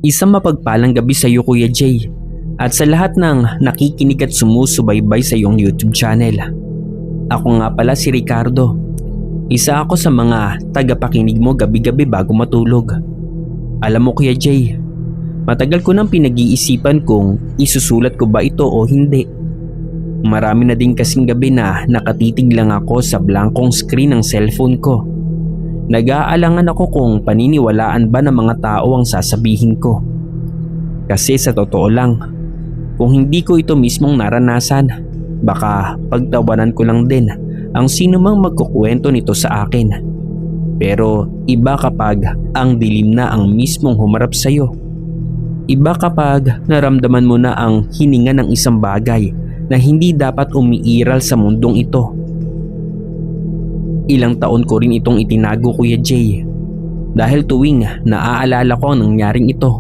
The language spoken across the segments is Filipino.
Isang mapagpalang gabi sa iyo, Kuya Jay, at sa lahat ng nakikinig at sumusubaybay sa iyong YouTube channel. Ako nga pala si Ricardo. Isa ako sa mga tagapakinig mo gabi-gabi bago matulog. Alam mo, Kuya Jay, matagal ko nang pinag-iisipan kung isusulat ko ba ito o hindi. Marami na din kasing gabi na nakatitig lang ako sa blankong screen ng cellphone ko. Nag-aalangan ako kung paniniwalaan ba ng mga tao ang sasabihin ko. Kasi sa totoo lang, kung hindi ko ito mismong naranasan, baka pagtawanan ko lang din ang sino mang magkukwento nito sa akin. Pero iba kapag ang dilim na ang mismong humarap sa iyo. Iba kapag naramdaman mo na ang hininga ng isang bagay na hindi dapat umiiral sa mundong ito. Ilang taon ko rin itong itinago, Kuya Jay, dahil tuwing naaalala ko ang nangyaring ito,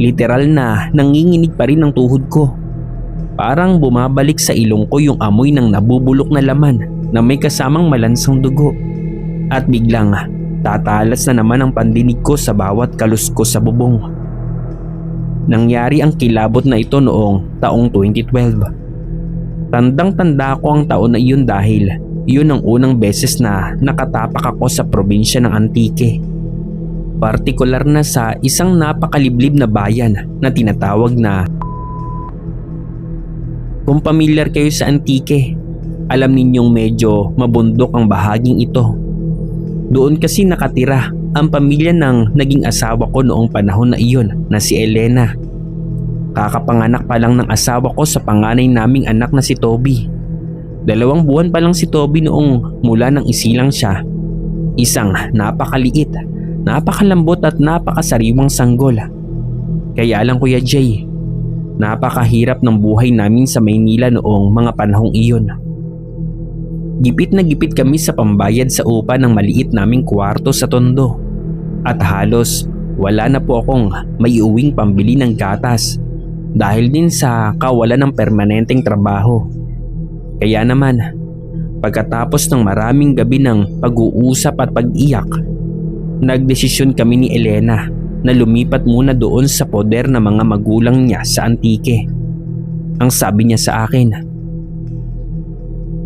literal na nanginginig pa rin ang tuhod ko. Parang bumabalik sa ilong ko yung amoy ng nabubulok na laman na may kasamang malansang dugo. At biglang tatalas na naman ang pandinig ko sa bawat kaluskos sa bubong. Nangyari ang kilabot na ito noong taong 2012. Tandang-tanda ko ang taon na iyon dahil yun ang unang beses na nakatapak ako sa probinsya ng Antique. Partikular na sa isang napakaliblib na bayan na tinatawag na... Kung pamilyar kayo sa Antique, alam ninyong medyo mabundok ang bahaging ito. Doon kasi nakatira ang pamilya ng naging asawa ko noong panahon na iyon na si Elena. Kakapanganak pa lang ng asawa ko sa panganay naming anak na si Toby. 2 buwan pa lang si Toby noong mula nang isilang siya. Isang napakaliit, napakalambot at napakasariwang sanggol. Kaya lang, Kuya Jay, napakahirap ng buhay namin sa Maynila noong mga panahong iyon. Gipit na gipit kami sa pambayad sa upa ng maliit naming kwarto sa Tondo. At halos wala na po akong maiuwing pambili ng gatas dahil din sa kawalan ng permanenteng trabaho. Kaya naman, pagkatapos ng maraming gabi ng pag-uusap at pag-iyak, nagdesisyon kami ni Elena na lumipat muna doon sa poder ng mga magulang niya sa Antique. Ang sabi niya sa akin,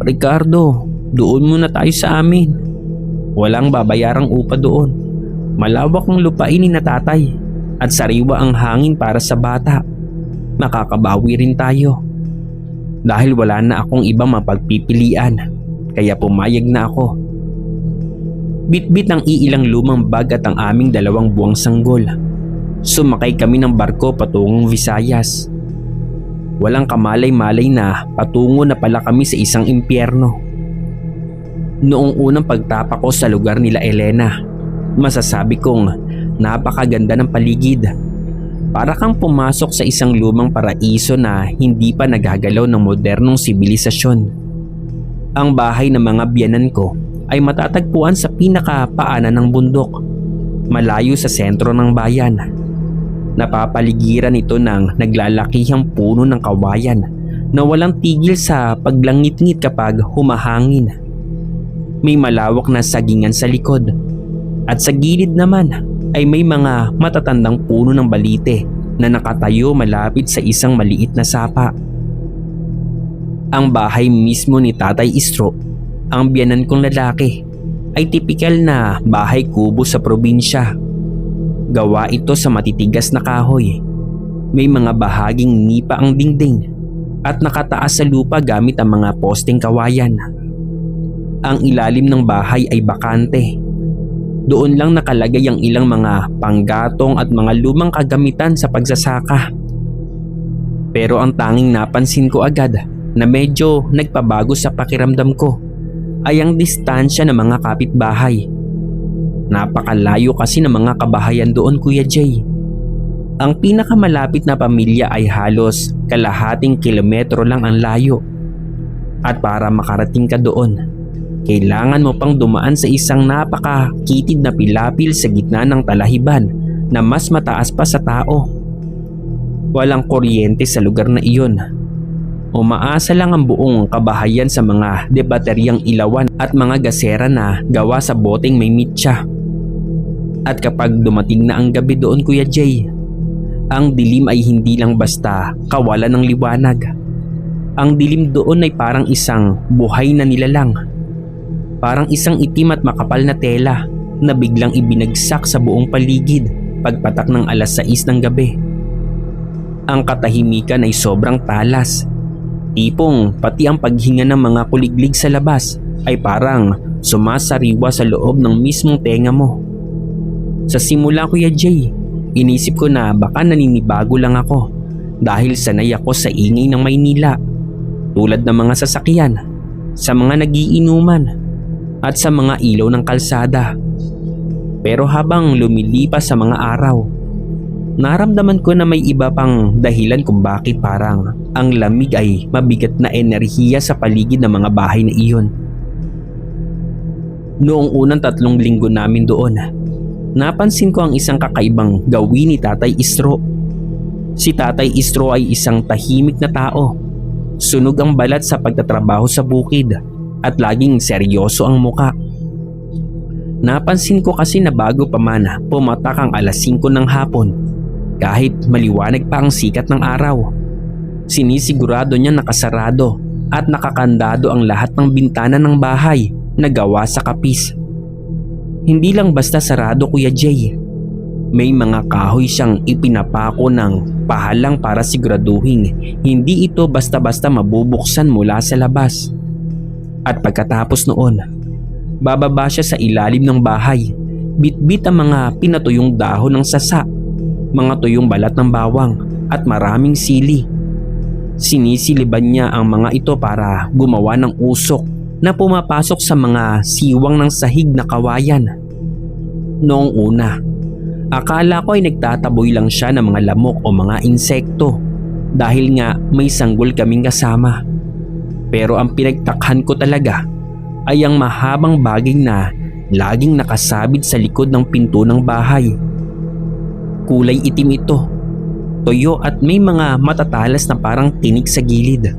"Ricardo, doon muna tayo sa amin. Walang babayarang upa doon. Malawak ang lupain ni na tatay at sariwa ang hangin para sa bata. Makakabawi rin tayo." Dahil wala na akong ibang mapagpipilian, kaya pumayag na ako. Bitbit ng iilang lumang bag at ang aming 2 buwang sanggol. Sumakay kami ng barko patungong Visayas. Walang kamalay-malay na patungo na pala kami sa isang impyerno. Noong unang pagtapak ko sa lugar nila Elena, masasabi kong napakaganda ng paligid. Para kang pumasok sa isang lumang paraiso na hindi pa nagagalaw ng modernong sibilisasyon. Ang bahay ng mga biyanan ko ay matatagpuan sa pinakapaanan ng bundok, malayo sa sentro ng bayan. Napapaligiran ito ng naglalakihang puno ng kawayan na walang tigil sa paglangit-ngit kapag humahangin. May malawak na sagingan sa likod at sa gilid naman ay may mga matatandang puno ng balite na nakatayo malapit sa isang maliit na sapa. Ang bahay mismo ni Tatay Istro, ang biyanan kong lalaki, ay tipikal na bahay kubo sa probinsya. Gawa ito sa matitigas na kahoy. May mga bahaging nipa ang dingding at nakataas sa lupa gamit ang mga posteng kawayan. Ang ilalim ng bahay ay bakante. Doon lang nakalagay ang ilang mga panggatong at mga lumang kagamitan sa pagsasaka. Pero ang tanging napansin ko agad na medyo nagpabago sa pakiramdam ko ay ang distansya ng mga kapitbahay. Napakalayo kasi ng mga kabahayan doon, Kuya Jay. Ang pinakamalapit na pamilya ay halos kalahating kilometro lang ang layo. At para makarating ka doon, kailangan mo pang dumaan sa isang napakakitid na pilapil sa gitna ng talahiban na mas mataas pa sa tao. Walang kuryente sa lugar na iyon. Umaasa lang ang buong kabahayan sa mga debateryang ilawan at mga gasera na gawa sa boteng may mitsa. At kapag dumating na ang gabi doon, Kuya Jay, Ang dilim ay hindi lang basta kawalan ng liwanag. Ang dilim doon ay parang isang buhay na nilalang. Parang isang itim at makapal na tela na biglang ibinagsak sa buong paligid pagpatak ng 6:00 ng gabi. Ang katahimikan ay sobrang talas. Tipong pati ang paghinga ng mga kuliglig sa labas ay parang sumasariwa sa loob ng mismong tenga mo. Sa simula, Kuya Jay, inisip ko na baka naninibago lang ako dahil sanay ako sa ingay ng Maynila, tulad ng mga sasakyan, sa mga nagiinuman at sa mga ilaw ng kalsada. Pero habang lumilipas sa mga araw, naramdaman ko na may iba pang dahilan kung bakit parang ang lamig ay mabigat na enerhiya sa paligid ng mga bahay na iyon. Noong unang 3 linggo namin doon, napansin ko ang isang kakaibang gawin ni Tatay Istro. Si Tatay Istro ay isang tahimik na tao. Sunog ang balat sa pagtatrabaho sa bukid at laging seryoso ang muka. Napansin ko kasi na bago pa man pumatak ang 5:00 ng hapon, kahit maliwanag pa ang sikat ng araw, sinisigurado niya nakasarado at nakakandado ang lahat ng bintana ng bahay na gawa sa kapis. Hindi lang basta sarado, Kuya Jay. May mga kahoy siyang ipinapako ng pahalang para siguraduhin hindi ito basta-basta mabubuksan mula sa labas. At pagkatapos noon, bababa siya sa ilalim ng bahay, bitbit ang mga pinatuyong dahon ng sasa, mga tuyong balat ng bawang at maraming sili. Sinisiliban niya ang mga ito para gumawa ng usok na pumapasok sa mga siwang ng sahig na kawayan. Noong una, akala ko ay nagtataboy lang siya ng mga lamok o mga insekto dahil nga may sanggol kaming kasama. Pero ang pinagtakhan ko talaga ay ang mahabang baging na laging nakasabit sa likod ng pinto ng bahay. Kulay itim ito, toyo at may mga matatalas na parang tinik sa gilid.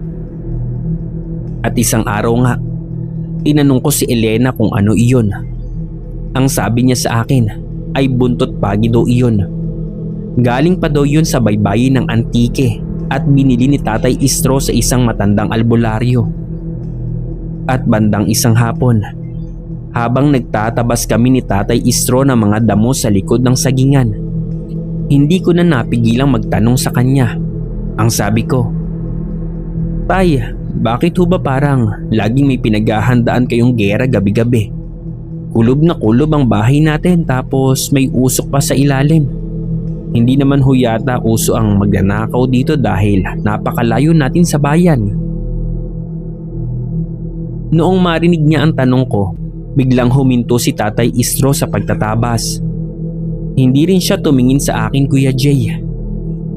At isang araw nga, tinanong ko si Elena kung ano iyon. Ang sabi niya sa akin ay buntot pagi daw iyon. Galing pa daw yun sa baybayin ng antike at binili ni Tatay Istro sa isang matandang albularyo. At bandang isang hapon, habang nagtatabas kami ni Tatay Istro ng mga damo sa likod ng sagingan, hindi ko na napigilang magtanong sa kanya. Ang sabi ko, "Tay, bakit ho ba parang laging may pinaghahandaan kayong gera gabi-gabi? Kulob na kulob ang bahay natin tapos may usok pa sa ilalim. Hindi naman ho yata uso ang magnanakaw dito dahil napakalayo natin sa bayan." Noong marinig niya ang tanong ko, biglang huminto si Tatay Istro sa pagtatabas. Hindi rin siya tumingin sa akin, Kuya Jay.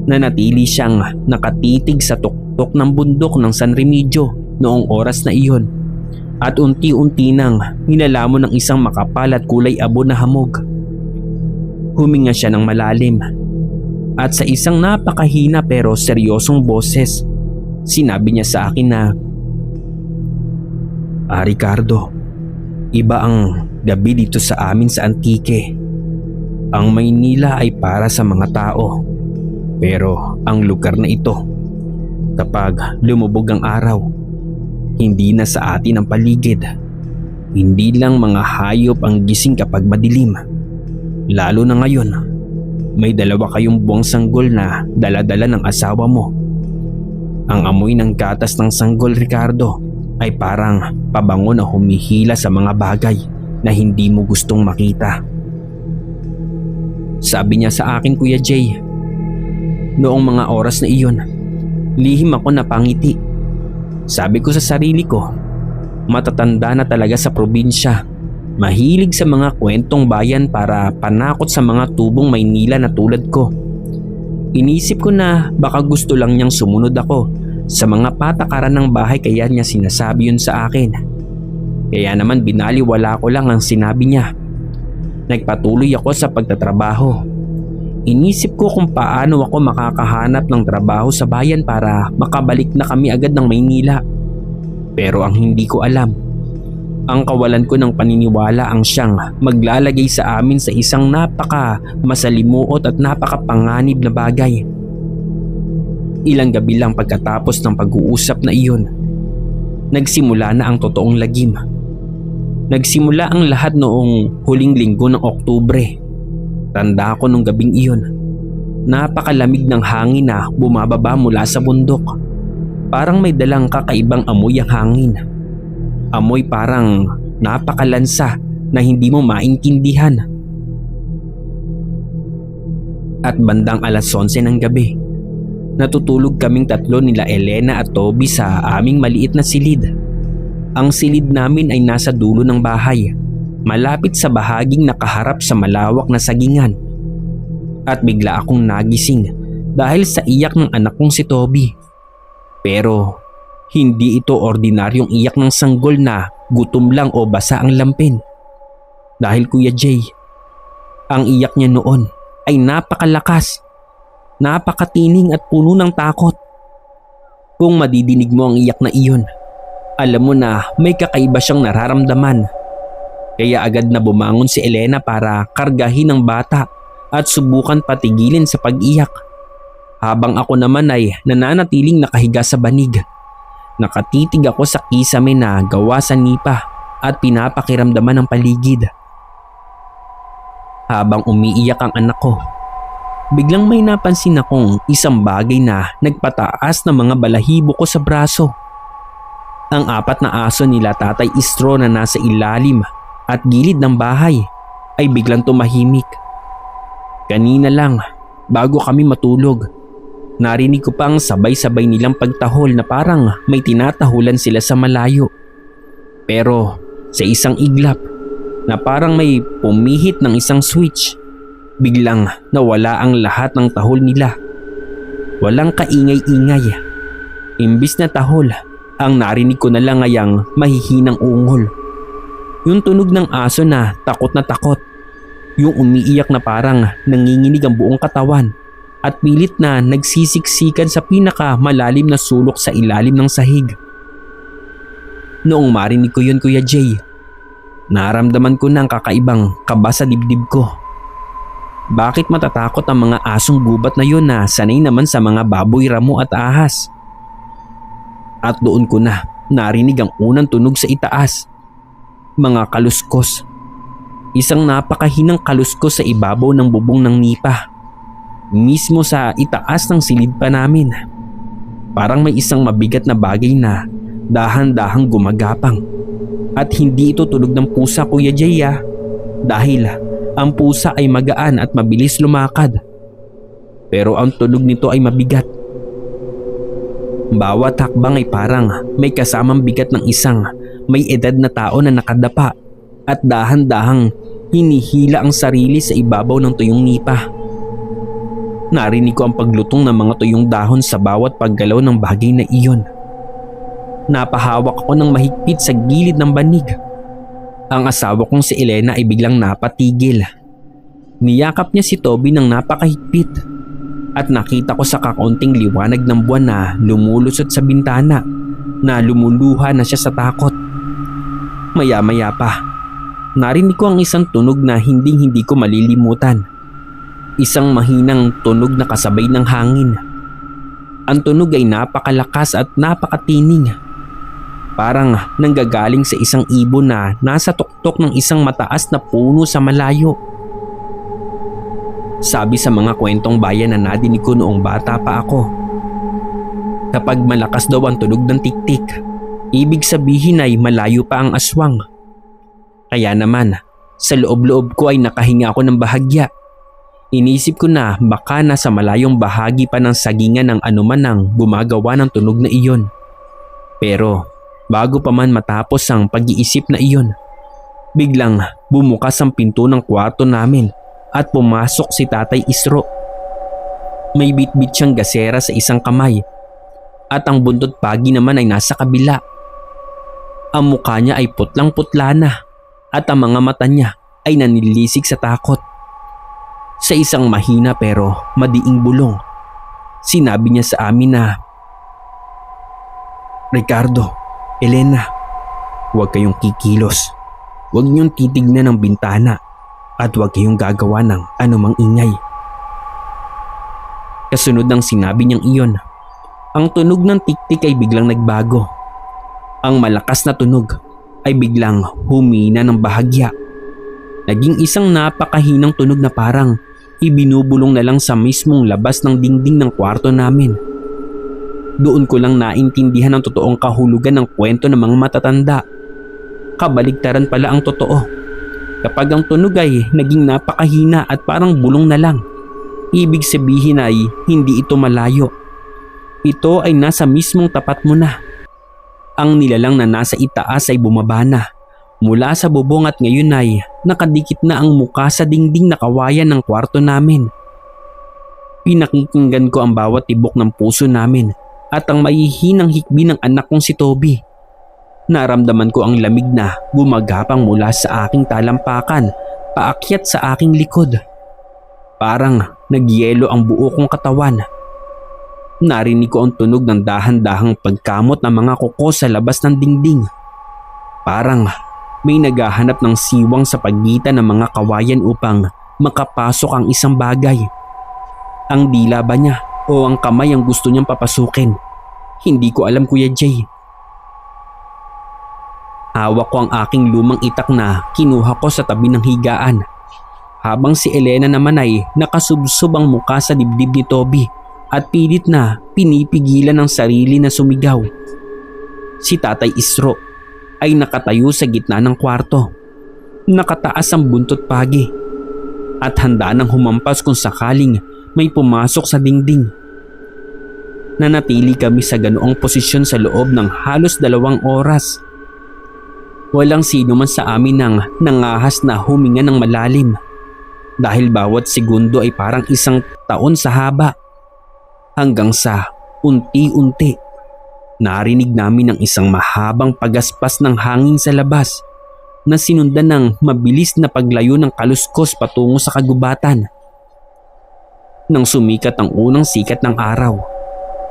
Nanatili siyang nakatitig sa tuktok ng bundok ng San Remigio noong oras na iyon at unti-unti nang nilalamon ng isang makapal at kulay abo na hamog. Huminga siya ng malalim at sa isang napakahina pero seryosong boses, sinabi niya sa akin na, Ricardo, iba ang gabi dito sa amin sa Antique. Ang Maynila ay para sa mga tao, pero ang lugar na ito, kapag lumubog ang araw, hindi na sa atin ang paligid. Hindi lang mga hayop ang gising kapag madilim. Lalo na ngayon, may 2 kayong buwang sanggol na dala-dala ng asawa mo. Ang amoy ng gatas ng sanggol, Ricardo, ay parang pabango na humihila sa mga bagay na hindi mo gustong makita. Sabi niya sa akin, Kuya Jay. Noong mga oras na iyon, lihim ako napangiti. Sabi ko sa sarili ko, matatanda na talaga sa probinsya. Mahilig sa mga kwentong bayan para panakot sa mga tubong Maynila na tulad ko. Inisip ko na baka gusto lang niyang sumunod ako sa mga patakaran ng bahay kaya niya sinasabi yun sa akin. Kaya naman binaliwala ko lang ang sinabi niya. Nagpatuloy ako sa pagtatrabaho. Inisip ko kung paano ako makakahanap ng trabaho sa bayan para makabalik na kami agad ng Maynila. Pero ang hindi ko alam, Ang kawalan ko ng paniniwala ang siyang maglalagay sa amin sa isang napaka masalimuot at napakapanganib na bagay. Ilang gabi lang pagkatapos ng pag-uusap na iyon, nagsimula na ang totoong lagim. Nagsimula ang lahat noong huling linggo ng Oktubre. Tanda ko nung gabing iyon. Napakalamig ng hangin na bumababa mula sa bundok. Parang may dalang kakaibang amoy ang hangin. Amoy parang napakalansa na hindi mo maintindihan. At bandang alas 11 ng gabi, natutulog kaming tatlo nila Elena at Toby sa aming maliit na silid. Ang silid namin ay nasa dulo ng bahay, malapit sa bahaging nakaharap sa malawak na sagingan. At bigla akong nagising dahil sa iyak ng anak kong si Toby. Pero hindi ito ordinaryong iyak ng sanggol na gutom lang o basa ang lampin. Dahil Kuya Jay, ang iyak niya noon ay napakalakas, napakatining at puno ng takot. Kung madidinig mo ang iyak na iyon, alam mo na may kakaiba siyang nararamdaman. Kaya agad na bumangon si Elena para kargahin ang bata at subukan patigilin sa pag-iyak. Habang ako naman ay nananatiling nakahiga sa banig. Nakatitig ako sa kisame na gawa sa nipa at pinapakiramdaman ng paligid. Habang umiiyak ang anak ko, biglang may napansin akong isang bagay na nagpataas ng mga balahibo ko sa braso. Ang 4 na aso nila Tatay Istro na nasa ilalim at gilid ng bahay ay biglang tumahimik. Kanina lang, bago kami matulog, narinig ko pa ang sabay-sabay nilang pagtahol na parang may tinatahulan sila sa malayo. Pero sa isang iglap na parang may pumihit ng isang switch, biglang nawala ang lahat ng tahol nila. Walang kaingay-ingay. Imbis na tahol, ang narinig ko na lang ay ang mahihinang ungol. Yung tunog ng aso na takot. Yung umiiyak na parang nanginginig ang buong katawan. At pilit na nagsisiksikan sa pinakamalalim na sulok sa ilalim ng sahig. Noong marinig ko yun, Kuya Jay, naramdaman ko ng kakaibang kaba sa dibdib ko. Bakit matatakot ang mga asong gubat na yun na sanay naman sa mga baboy, ramo at ahas? At doon ko na narinig ang unang tunog sa itaas. Mga kaluskos. Isang napakahinang kaluskos sa ibabaw ng bubong ng nipa. Mismo sa itaas ng silid pa namin. Parang may isang mabigat na bagay na dahan-dahang gumagapang. At hindi ito tunog ng pusa, Kuya Jay, dahil ang pusa ay magaan at mabilis lumakad. Pero ang tunog nito ay mabigat. Bawat hakbang ay parang may kasamang bigat ng isang may edad na tao na nakadapa at dahan-dahang hinihila ang sarili sa ibabaw ng tuyong nipa. Narinig ko ang paglutong ng mga tuyong dahon sa bawat paggalaw ng bagay na iyon. Napahawak ako ng mahigpit sa gilid ng banig. Ang asawa kong si Elena ay biglang napatigil. Niyakap niya si Toby ng napakahigpit at nakita ko sa kakaunting liwanag ng buwan na lumulusot sa bintana na lumuluha na siya sa takot. Maya-maya pa, narinig ko ang isang tunog na hindi ko malilimutan. Isang mahinang tunog na kasabay ng hangin. Ang tunog ay napakalakas at napakatining. Parang nanggagaling sa isang ibon na nasa tuktok ng isang mataas na puno sa malayo. Sabi sa mga kwentong bayan na nadinig ko noong bata pa ako, kapag malakas daw ang tunog ng tiktik, ibig sabihin ay malayo pa ang aswang. Kaya naman, sa loob-loob ko ay nakahinga ako ng bahagya. Inisip ko na baka nasa malayong bahagi pa ng sagingan ng anuman ang gumagawa ng tunog na iyon. Pero bago pa man matapos ang pag-iisip na iyon, biglang bumukas ang pinto ng kwarto namin at pumasok si Tatay Isro. May bitbit siyang gasera sa isang kamay at ang buntot pagi naman ay nasa kabila. Ang mukha niya ay putlang-putla na at ang mga mata niya ay nanilisik sa takot. Sa isang mahina pero madiing bulong, sinabi niya sa amin na, "Ricardo, Elena, Huwag kayong kikilos. Huwag niyong titignan ng bintana at huwag kayong gagawa ng anumang ingay. Kasunod ng sinabi niyang iyon, ang tunog ng tiktik ay biglang nagbago. Ang malakas na tunog ay biglang humina ng bahagya. Naging isang napakahinang tunog na parang ibinubulong na lang sa mismong labas ng dingding ng kwarto namin. Doon ko lang naintindihan ang totoong kahulugan ng kwento ng mga matatanda. Kabaligtaran pala ang totoo. Kapag ang tunog ay naging napakahina at parang bulong na lang, ibig sabihin ay hindi ito malayo. Ito ay nasa mismong tapat mo na. Ang nilalang na nasa itaas ay bumaba na mula sa bubong at ngayon ay nakadikit na ang muka sa dingding na kawayan ng kwarto namin. Pinakikinggan ko ang bawat tibok ng puso namin at ang maihinang hikbi ng anak kong si Toby. Naramdaman ko ang lamig na gumagapang mula sa aking talampakan paakyat sa aking likod. Parang nagyelo ang buo kong katawan. Narinig ko ang tunog ng dahan-dahang pagkamot ng mga kuko sa labas ng dingding. Parang may naghahanap ng siwang sa pagitan ng mga kawayan upang makapasok ang isang bagay. Ang dila ba niya o ang kamay ang gusto niyang papasukin? Hindi ko alam, Kuya Jay. Hawak ko ang aking lumang itak na kinuha ko sa tabi ng higaan. Habang si Elena naman ay nakasubsob ang muka sa dibdib ni Toby at pilit na pinipigilan ang sarili na sumigaw. Si Tatay Isro ay nakatayo sa gitna ng kwarto. Nakataas ang buntot pagi at handa nang humampas kung sakaling may pumasok sa dingding. Nanatili kami sa ganoong posisyon sa loob ng halos 2 oras. Walang sino man sa amin nang nangahas na huminga ng malalim dahil bawat segundo ay parang 1 taon sa haba. Hanggang sa unti-unti narinig namin ang isang mahabang pagaspas ng hangin sa labas na sinundan ng mabilis na paglayo ng kaluskos patungo sa kagubatan. Nang sumikat ang unang sikat ng araw,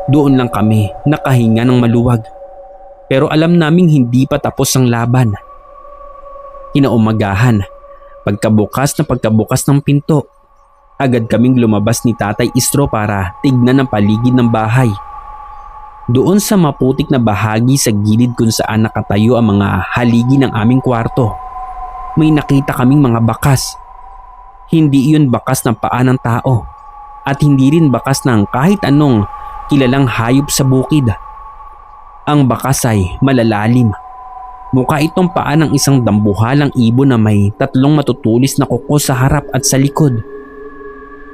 doon lang kami nakahinga ng maluwag. Pero alam naming hindi pa tapos ang laban. Kinaumagahan, pagkabukas ng pinto, agad kaming lumabas ni Tatay Istro para tignan ang paligid ng bahay. Doon sa maputik na bahagi sa gilid kung saan nakatayo ang mga haligi ng aming kwarto, may nakita kaming mga bakas. Hindi iyon bakas ng paa ng tao at hindi rin bakas ng kahit anong kilalang hayop sa bukid. Ang bakas ay malalalim. Mukha itong paa ng isang dambuhalang ibon na may 3 matutulis na kuko sa harap at sa likod.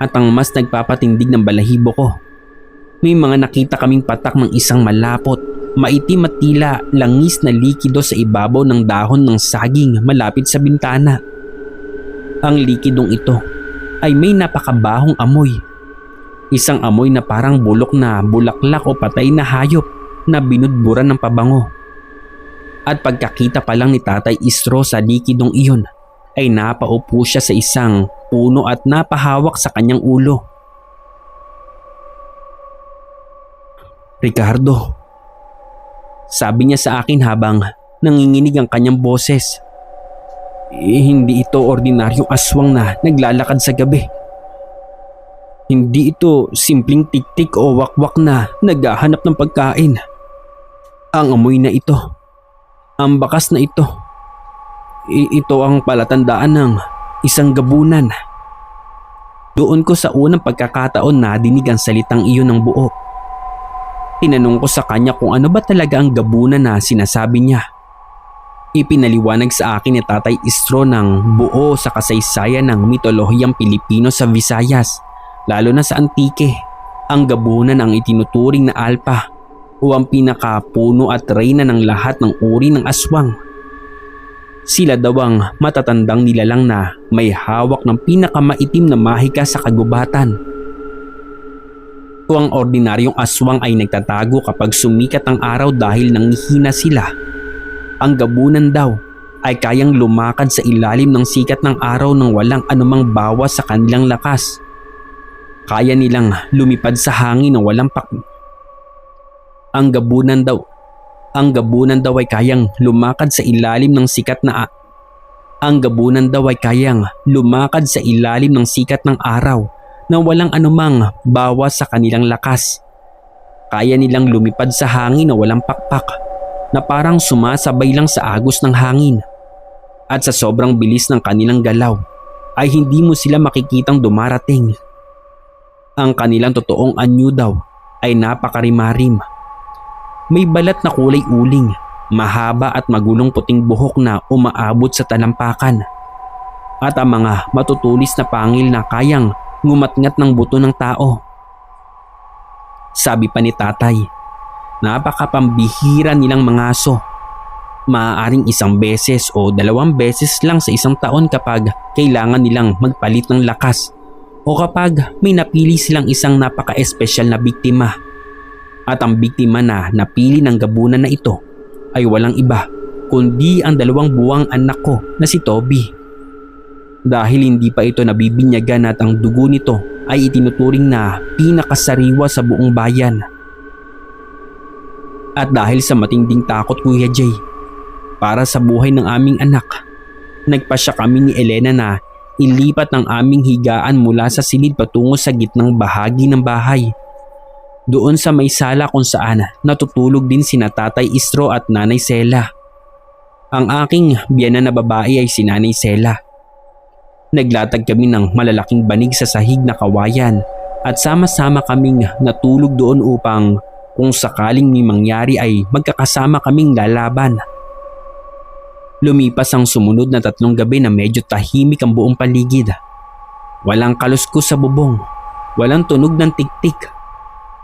At ang mas nagpapatindig ng balahibo ko, may mga nakita kaming patak ng isang malapot, maitim at tila langis na likido sa ibabaw ng dahon ng saging malapit sa bintana. Ang likidong ito ay may napakabahong amoy. Isang amoy na parang bulok na bulaklak o patay na hayop na binudburan ng pabango. At pagkakita pa lang ni Tatay Istro sa likidong iyon ay napaupo siya sa isang puno at napahawak sa kanyang ulo. "Ricardo," sabi niya sa akin habang nanginginig ang kanyang boses. Hindi ito ordinaryong aswang na naglalakad sa gabi. Hindi ito simpleng tiktik o wakwak na naghahanap ng pagkain. Ang amoy na ito, ang bakas na ito, ito ang palatandaan ng isang gabunan." Doon ko sa unang pagkakataon na dinig ang salitang iyon ng buo. Tinanong ko sa kanya kung ano ba talaga ang gabunan na sinasabi niya. Ipinaliwanag sa akin ni Tatay Istro ng buo sa kasaysayan ng mitolohiyang Pilipino sa Visayas, lalo na sa Antique. Ang gabunan ang itinuturing na alpa o ang pinakapuno at reyna ng lahat ng uri ng aswang. Sila daw ang matatandang nilalang na may hawak ng pinakamaitim na mahika sa kagubatan. Kung ang ordinaryong aswang ay nagtatago kapag sumikat ang araw dahil nangihina sila, ang gabunan daw ay kayang lumakad sa ilalim ng sikat ng araw nang walang anumang bawas sa kanilang lakas. Kaya nilang lumipad sa hangin nang walang Ang gabunan daw Ang gabunan daw ay kayang lumakad sa ilalim ng sikat na ng araw na walang anumang bawas sa kanilang lakas. Kaya nilang lumipad sa hangin na walang pakpak, na parang sumasabay lang sa agos ng hangin. At sa sobrang bilis ng kanilang galaw ay hindi mo sila makikitang dumarating. Ang kanilang totoong anyo daw ay napakarimarim. May balat na kulay uling, mahaba at magulong puting buhok na umaabot sa talampakan. At ang mga matutulis na pangil na kayang ngumatngat ng buto ng tao. Sabi pa ni tatay, napakapambihira nilang mga aso. Maaaring 1 beses o 2 beses lang sa isang taon kapag kailangan nilang magpalit ng lakas o kapag may napili silang isang napaka-espesyal na biktima. At ang biktima na napili ng gabunan na ito ay walang iba kundi ang 2 buwang anak ko na si Toby. Dahil hindi pa ito nabibinyagan at ang dugo nito ay itinuturing na pinakasariwa sa buong bayan. At dahil sa matinding takot, Kuya Jay, para sa buhay ng aming anak, nagpasya kami ni Elena na ilipat ang aming higaan mula sa silid patungo sa gitnang bahagi ng bahay. Doon sa may sala kung saan natutulog din sina Tatay Istro at Nanay Sela. Ang aking biyenan na babae ay si Nanay Sela. Naglatag kami ng malalaking banig sa sahig na kawayan at sama-sama kaming natulog doon upang kung sakaling may mangyari ay magkakasama kaming lalaban. Lumipas ang sumunod na 3 gabi na medyo tahimik ang buong paligid. Walang kaluskos sa bubong, walang tunog ng tiktik,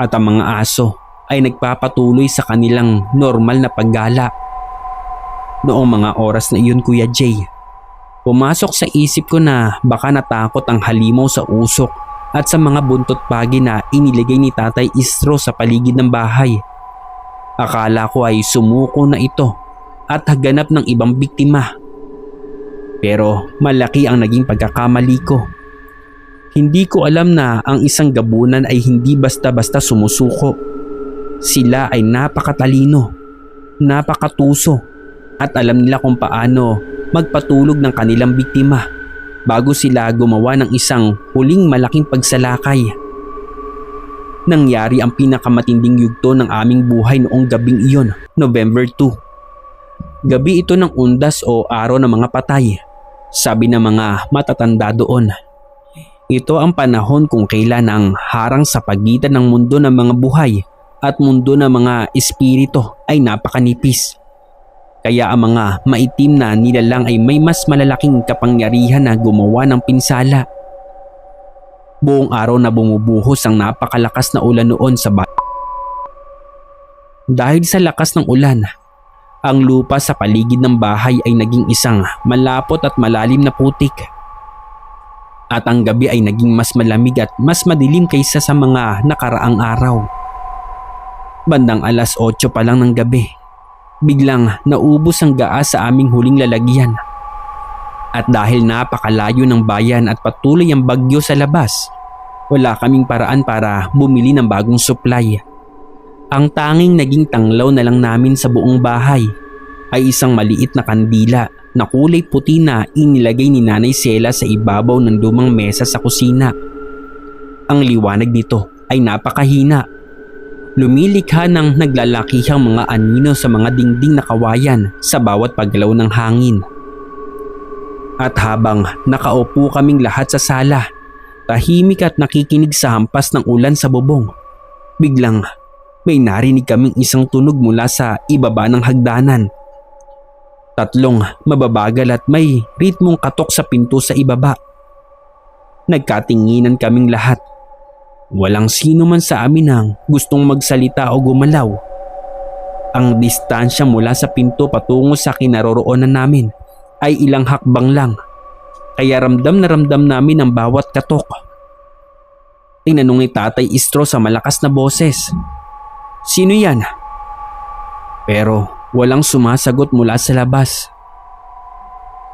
at ang mga aso ay nagpapatuloy sa kanilang normal na paggala. Noong mga oras na iyon, Kuya Jay, pumasok sa isip ko na baka natakot ang halimaw sa usok at sa mga buntot pagi na iniligay ni Tatay Istro sa paligid ng bahay. Akala ko ay sumuko na ito at haganap ng ibang biktima. Pero malaki ang naging pagkakamali ko. Hindi ko alam na ang isang gabunan ay hindi basta-basta sumusuko. Sila ay napakatalino, napakatuso, at alam nila kung paano magpatulog ng kanilang biktima bago sila gumawa ng isang huling malaking pagsalakay. Nangyari ang pinakamatinding yugto ng aming buhay noong gabing iyon, November 2. Gabi ito ng undas o araw ng mga patay, sabi ng mga matatanda doon. Ito ang panahon kung kailan ang harang sa pagitan ng mundo ng mga buhay at mundo ng mga espirito ay napakanipis. Kaya ang mga maitim na nilalang ay may mas malalaking kapangyarihan na gumawa ng pinsala. Buong araw na bumubuhos ang napakalakas na ulan noon sa bayan. Dahil sa lakas ng ulan, ang lupa sa paligid ng bahay ay naging isang malapot at malalim na putik. At ang gabi ay naging mas malamig at mas madilim kaysa sa mga nakaraang araw. Bandang 8:00 pa lang ng gabi, biglang naubos ang gaas sa aming huling lalagyan. At dahil napakalayo ng bayan at patuloy ang bagyo sa labas, wala kaming paraan para bumili ng bagong supply. Ang tanging naging tanglaw na lang namin sa buong bahay ay isang maliit na kandila na kulay puti na inilagay ni Nanay Sela sa ibabaw ng lumang mesa sa kusina. Ang liwanag nito ay napakahina. Lumilikha ng naglalakihang mga anino sa mga dingding na kawayan sa bawat paggalaw ng hangin. At habang nakaupo kaming lahat sa sala, tahimik at nakikinig sa hampas ng ulan sa bubong, biglang may narinig kaming isang tunog mula sa ibaba ng hagdanan. 3 mababagal at may ritmong katok sa pinto sa ibaba. Nagkatinginan kaming lahat. Walang sino man sa amin ang gustong magsalita o gumalaw. Ang distansya mula sa pinto patungo sa kinaroroonan namin ay ilang hakbang lang, kaya ramdam na ramdam namin ang bawat katok. Tinanong ni Tatay Istro sa malakas na boses, "Sino yan?" Pero walang sumasagot mula sa labas.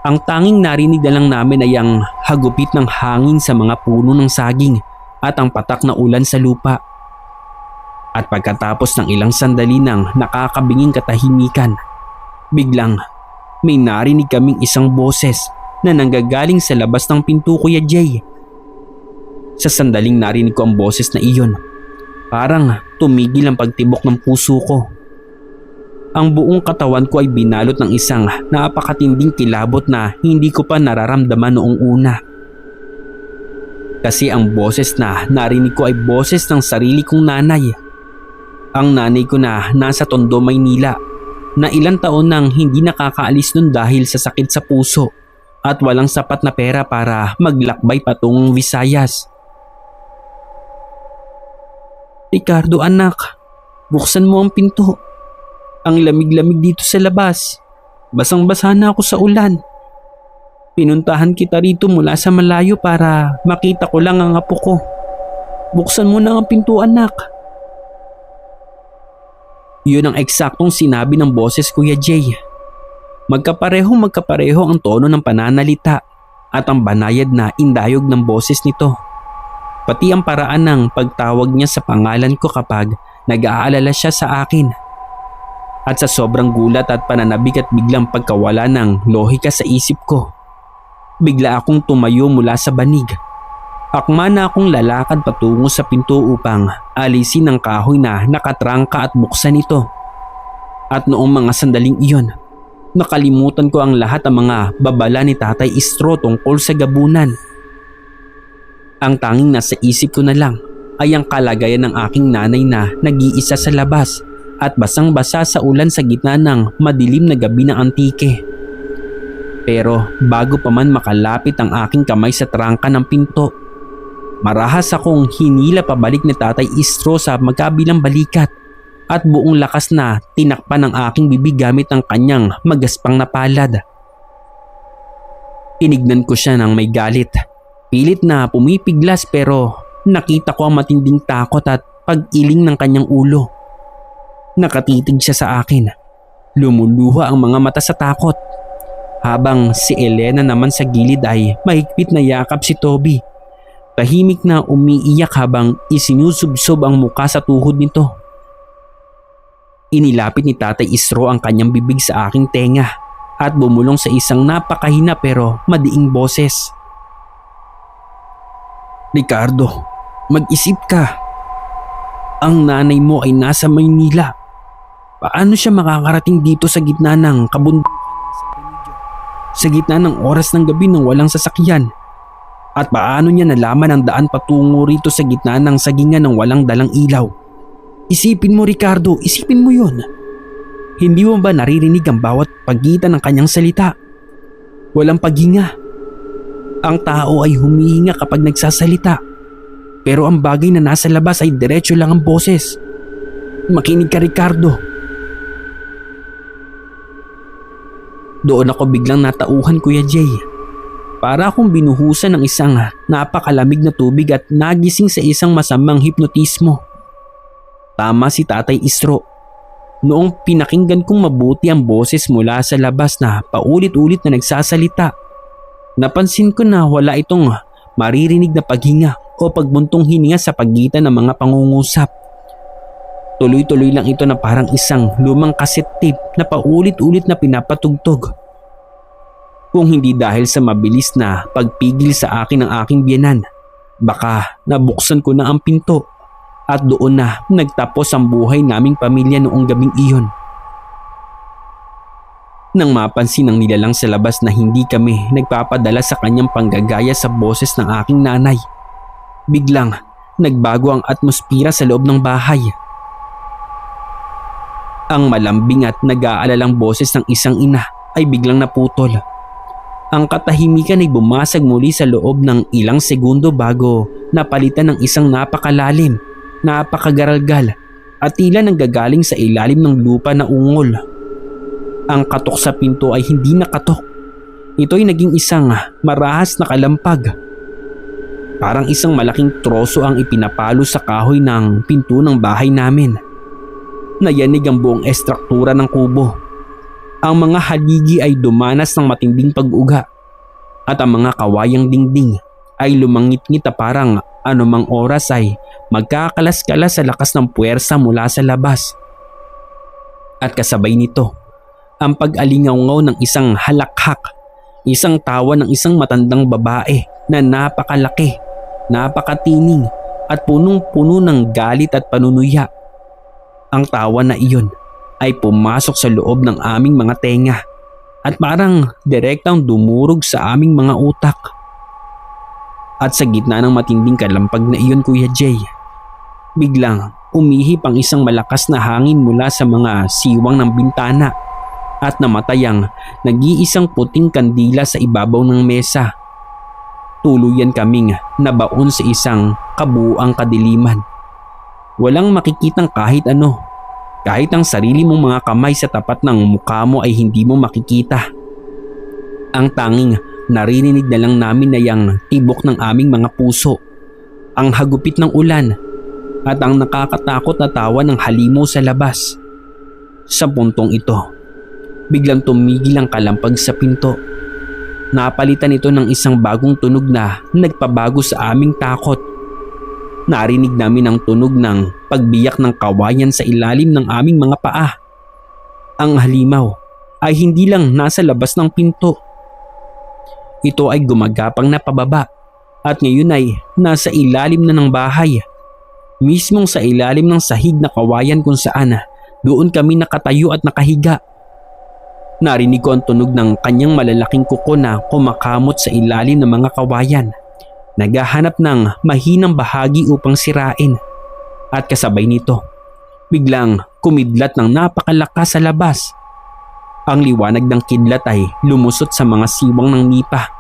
Ang tanging narinig na lang namin ay ang hagupit ng hangin sa mga puno ng saging at ang patak na ulan sa lupa. At pagkatapos ng ilang sandali ng nakakabinging katahimikan, biglang may narinig kaming isang boses na nanggagaling sa labas ng pinto, Kuya Jay. Sa sandaling narinig ko ang boses na iyon, parang tumigil ang pagtibok ng puso ko. Ang buong katawan ko ay binalot ng isang napakatinding kilabot na hindi ko pa nararamdaman noong una. Kasi ang boses na narinig ko ay boses ng sarili kong nanay. Ang nanay ko na nasa Tondo, Maynila, na ilang taon nang hindi nakakaalis nun dahil sa sakit sa puso at walang sapat na pera para maglakbay patungong Visayas. Ricardo anak, buksan mo ang pinto. Ang lamig-lamig dito sa labas. Basang-basa na ako sa ulan. Pinuntahan kita rito mula sa malayo para makita ko lang ang apo ko. Buksan mo na ang pinto anak. Yun ang eksaktong sinabi ng boses, Kuya Jay. Magkapareho ang tono ng pananalita at ang banayad na indayog ng boses nito. Pati ang paraan ng pagtawag niya sa pangalan ko kapag nag-aalala siya sa akin. At sa sobrang gulat at pananabik at biglang pagkawala ng lohika sa isip ko, bigla akong tumayo mula sa banig. Akma na akong lalakad patungo sa pinto upang alisin ang kahoy na nakatrangka at buksan ito. At noong mga sandaling iyon, nakalimutan ko ang lahat ng mga babala ni Tatay Istro tungkol sa gabunan. Ang tanging nasa isip ko na lang ay ang kalagayan ng aking nanay na nag-iisa sa labas at basang-basa sa ulan sa gitna ng madilim na gabi ng Antique. Pero bago pa man makalapit ang aking kamay sa trangka ng pinto, marahas akong hinila pabalik ni Tatay Istro sa magkabilang balikat at buong lakas na tinakpan ang aking bibig gamit ang kanyang magaspang na palad. Tinignan ko siya ng may galit. Pilit na pumipiglas pero nakita ko ang matinding takot at pag-iling ng kanyang ulo. Nakatitig siya sa akin. Lumuluha ang mga mata sa takot. Habang si Elena naman sa gilid ay mahigpit na yakap si Toby. Tahimik na umiiyak habang isinusubsob ang muka sa tuhod nito. Inilapit ni Tatay Istro ang kanyang bibig sa aking tenga at bumulong sa isang napakahina pero madiing boses. Ricardo, mag-isip ka. Ang nanay mo ay nasa Maynila. Paano siya makakarating dito sa gitna ng kabundukan? Sa gitna ng oras ng gabi nang walang sasakyan? At paano niya nalaman ang daan patungo rito sa gitna ng sagingan ng walang dalang ilaw? Isipin mo, Ricardo, isipin mo yun. Hindi mo ba naririnig ang bawat pagitan ng kanyang salita? Walang paghinga. Ang tao ay humihinga kapag nagsasalita. Pero ang bagay na nasa labas ay diretso lang ang boses. Makinig ka, Ricardo. Doon ako biglang natauhan, Kuya Jay. Para akong binuhusan ng isang napakalamig na tubig at nagising sa isang masamang hipnotismo. Tama si Tatay Istro. Noong pinakinggan kong mabuti ang boses mula sa labas na paulit-ulit na nagsasalita, napansin ko na wala itong maririnig na paghinga o pagbuntong hininga sa pagitan ng mga pangungusap. Tuloy-tuloy lang ito na parang isang lumang cassette tape na paulit-ulit na pinapatugtog. Kung hindi dahil sa mabilis na pagpigil sa akin ng aking biyenan, baka nabuksan ko na ang pinto at doon na nagtapos ang buhay naming pamilya noong gabing iyon. Nang mapansin ng nilalang sa labas na hindi kami nagpapadala sa kanyang panggagaya sa boses ng aking nanay, biglang nagbago ang atmospira sa loob ng bahay. Ang malambing at nag-aalalang boses ng isang ina ay biglang naputol. Ang katahimikan ay bumasag muli sa loob ng ilang segundo bago napalitan ng isang napakalalim, napakagaralgal at tila nanggagaling sa ilalim ng lupa na ungol. Ang katok sa pinto ay hindi nakatok. Ito ay naging isang marahas na kalampag. Parang isang malaking troso ang ipinapalo sa kahoy ng pinto ng bahay namin. Nayanig ang buong estruktura ng kubo. Ang mga haligi ay dumanas ng matinding pag-uga at ang mga kawayang dingding ay lumangit-ngit na parang anumang oras ay magkakalas-kalas sa lakas ng puwersa mula sa labas. At kasabay nito, ang pag-alingaw-ngaw ng isang halakhak, isang tawa ng isang matandang babae na napakalaki, napakatining at punong-puno ng galit at panunuya. Ang tawa na iyon ay pumasok sa loob ng aming mga tenga at parang direktang dumurog sa aming mga utak. At sa gitna ng matinding kalampag na iyon, Kuya Jay, biglang umihip ang isang malakas na hangin mula sa mga siwang ng bintana at namatay ang nag-iisang puting kandila sa ibabaw ng mesa. Tuluyan kaming nabaon sa isang kabuuang kadiliman. Walang makikitang kahit ano. Kahit ang sarili mong mga kamay sa tapat ng mukha mo ay hindi mo makikita. Ang tanging naririnig na lang namin ay ang tibok ng aming mga puso, ang hagupit ng ulan at ang nakakatakot na tawa ng halimaw sa labas. Sa puntong ito, biglang tumigil ang kalampag sa pinto. Napalitan ito ng isang bagong tunog na nagpabago sa aming takot. Narinig namin ang tunog ng pagbiyak ng kawayan sa ilalim ng aming mga paa. Ang halimaw ay hindi lang nasa labas ng pinto. Ito ay gumagapang na pababa at ngayon ay nasa ilalim na ng bahay. Mismong sa ilalim ng sahig na kawayan kung saan doon kami nakatayo at nakahiga. Narinig ko ang tunog ng kanyang malalaking kuko na kumakamot sa ilalim ng mga kawayan. Naghahanap ng mahinang bahagi upang sirain. At kasabay nito, biglang kumidlat ng napakalakas sa labas. Ang liwanag ng kidlat ay lumusot sa mga siwang ng nipa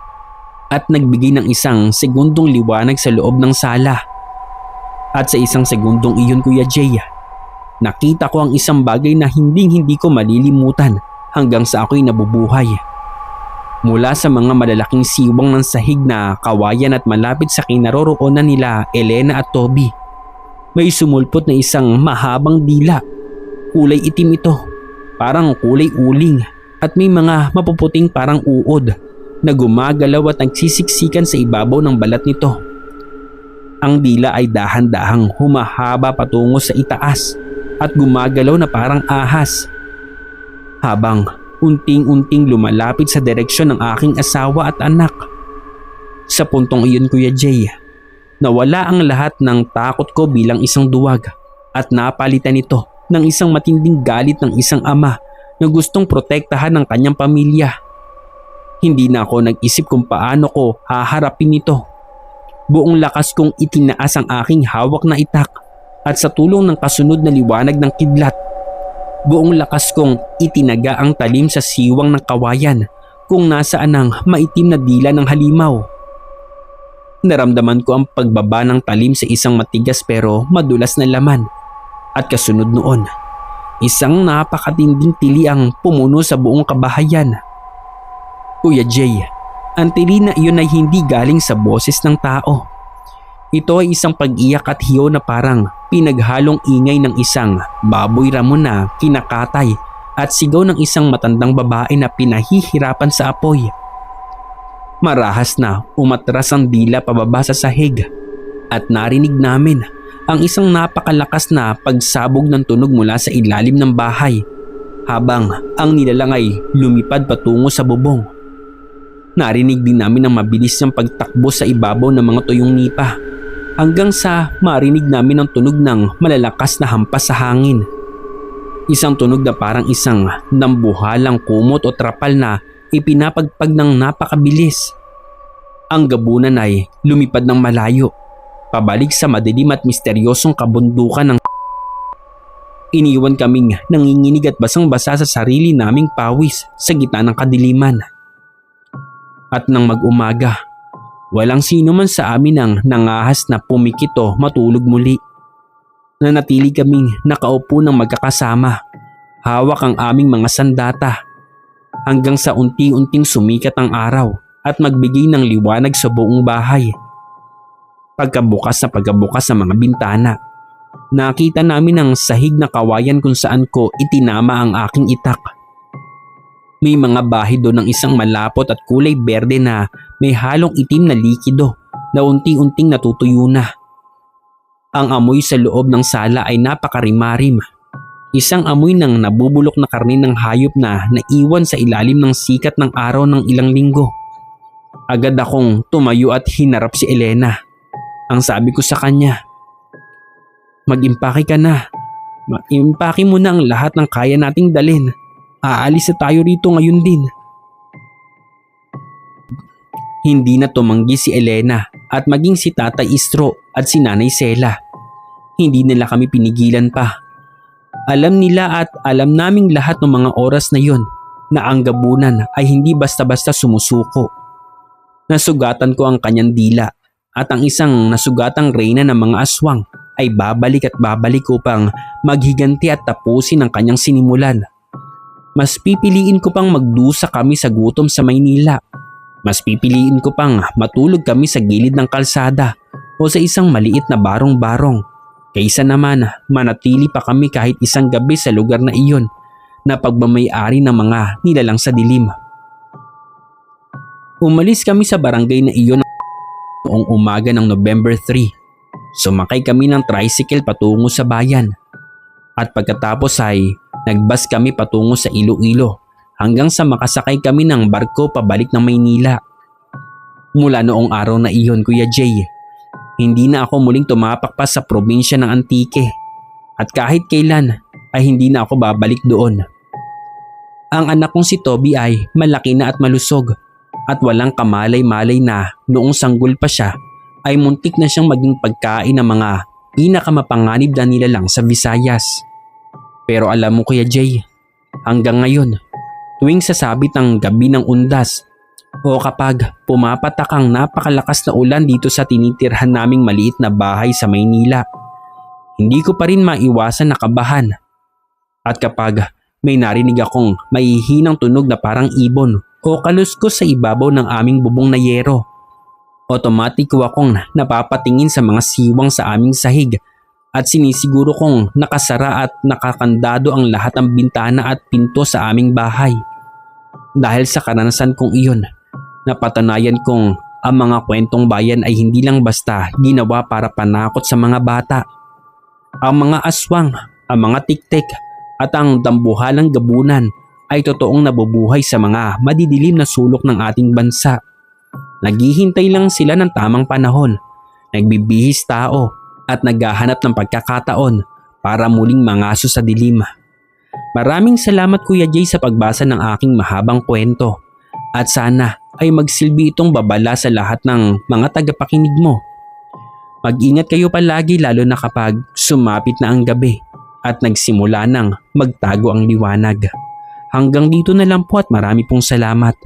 at nagbigay ng isang segundong liwanag sa loob ng sala. At sa isang segundong iyon, Kuya Jay, nakita ko ang isang bagay na hindi ko malilimutan hanggang sa ako'y nabubuhay. Mula sa mga malalaking siwang ng sahig na kawayan at malapit sa kinaroroonan nila Elena at Toby, may sumulpot na isang mahabang dila. Kulay itim ito, parang kulay uling, at may mga mapuputing parang uod na gumagalaw at nagsisiksikan sa ibabaw ng balat nito. Ang dila ay dahan-dahang humahaba patungo sa itaas at gumagalaw na parang ahas, habang unting-unting lumalapit sa direksyon ng aking asawa at anak. Sa puntong iyon, Kuya Jay, nawala ang lahat ng takot ko bilang isang duwag at napalitan ito ng isang matinding galit ng isang ama na gustong protektahan ng kanyang pamilya. Hindi na ako nag-isip kung paano ko haharapin ito. Buong lakas kong itinaas ang aking hawak na itak at sa tulong ng kasunod na liwanag ng kidlat, buong lakas kong itinaga ang talim sa siwang ng kawayan kung nasaan ang maitim na dila ng halimaw. Naramdaman ko ang pagbaba ng talim sa isang matigas pero madulas na laman at kasunod noon, isang napakatinding tili ang pumuno sa buong kabahayan. Kuya Jay, ang tili na iyon ay hindi galing sa boses ng tao. Ito ay isang pag-iyak at hiyo na parang pinaghalong ingay ng isang baboy ramon na kinakatay at sigaw ng isang matandang babae na pinahihirapan sa apoy. Marahas na umatras ang dila pababa sa sahig at narinig namin ang isang napakalakas na pagsabog ng tunog mula sa ilalim ng bahay habang ang nilalang ay lumipad patungo sa bubong. Narinig din namin ang mabilis niyang pagtakbo sa ibabaw ng mga tuyong nipa hanggang sa marinig namin ang tunog ng malalakas na hampas sa hangin. Isang tunog na parang isang nambuhalang kumot o trapal na ipinapagpag ng napakabilis. Ang gabunan ay lumipad ng malayo, pabalik sa madilim at misteryosong kabundukan ng iniwan kaming nanginginig at basang-basa sa sarili naming pawis sa gitna ng kadiliman. At nang mag-umaga, walang sino man sa amin ang nangahas na pumikit o matulog muli. Nanatili kaming nakaupo ng magkakasama, hawak ang aming mga sandata, hanggang sa unti-unting sumikat ang araw at magbigay ng liwanag sa buong bahay. Pagkabukas ng mga bintana, nakita namin ang sahig na kawayan kung saan ko itinama ang aking itak. May mga bahid doon ng isang malapot at kulay berde na may halong itim na likido na unti-unting natutuyo na. Ang amoy sa loob ng sala ay napakarimarim. Isang amoy ng nabubulok na karne ng hayop na naiwan sa ilalim ng sikat ng araw ng ilang linggo. Agad akong tumayo at hinarap si Elena. Ang sabi ko sa kanya, "Mag-impake ka na. Mag-impake mo na ang lahat ng kaya nating dalhin. Aalis na tayo rito ngayon din." Hindi na tumanggi si Elena at maging si Tatay Istro at si Nanay Sela. Hindi nila kami pinigilan pa. Alam nila at alam naming lahat ng mga oras na yon na ang gabunan ay hindi basta-basta sumusuko. Nasugatan ko ang kanyang dila at ang isang nasugatang reyna ng mga aswang ay babalik at babalik upang maghiganti at tapusin ang kanyang sinimulan. Mas pipiliin ko pang magdusa kami sa gutom sa Maynila. Mas pipiliin ko pang matulog kami sa gilid ng kalsada o sa isang maliit na barong-barong kaysa naman manatili pa kami kahit isang gabi sa lugar na iyon na pagmamay-ari ng mga nilalang sa dilim. Umalis kami sa barangay na iyon noong umaga ng November 3. Sumakay kami ng tricycle patungo sa bayan. At pagkatapos ay nagbus kami patungo sa Iloilo hanggang sa makasakay kami ng barko pabalik ng Maynila. Mula noong araw na iyon, Kuya Jay, hindi na ako muling tumapak pa sa probinsya ng Antique at kahit kailan ay hindi na ako babalik doon. Ang anak kong si Toby ay malaki na at malusog at walang kamalay-malay na noong sanggol pa siya ay muntik na siyang maging pagkain ng mga pinakamapanganib na nilalang sa Visayas. Pero alam mo Kuya Jay, hanggang ngayon, tuwing sasabit ang gabi ng undas o kapag pumapatak ang napakalakas na ulan dito sa tinitirhan naming maliit na bahay sa Maynila, hindi ko pa rin maiwasan na kabahan. At kapag may narinig akong maihinang tunog na parang ibon o kaluskos sa ibabaw ng aming bubong na yero, otomatiko akong napapatingin sa mga siwang sa aming sahig at sinisiguro kong nakasara at nakakandado ang lahat ng bintana at pinto sa aming bahay. Dahil sa karanasan kong iyon, napatunayan kong ang mga kwentong bayan ay hindi lang basta ginawa para panakot sa mga bata. Ang mga aswang, ang mga tiktik at ang dambuhalang gabunan ay totoong nabubuhay sa mga madidilim na sulok ng ating bansa. Naghihintay lang sila ng tamang panahon, nagbibihis tao at naghahanap ng pagkakataon para muling mangaso sa dilim. Maraming salamat Kuya Jay sa pagbasa ng aking mahabang kwento at sana ay magsilbi itong babala sa lahat ng mga tagapakinig mo. Mag-ingat kayo palagi lalo na kapag sumapit na ang gabi at nagsimula nang magtago ang liwanag. Hanggang dito na lang po at marami pong salamat.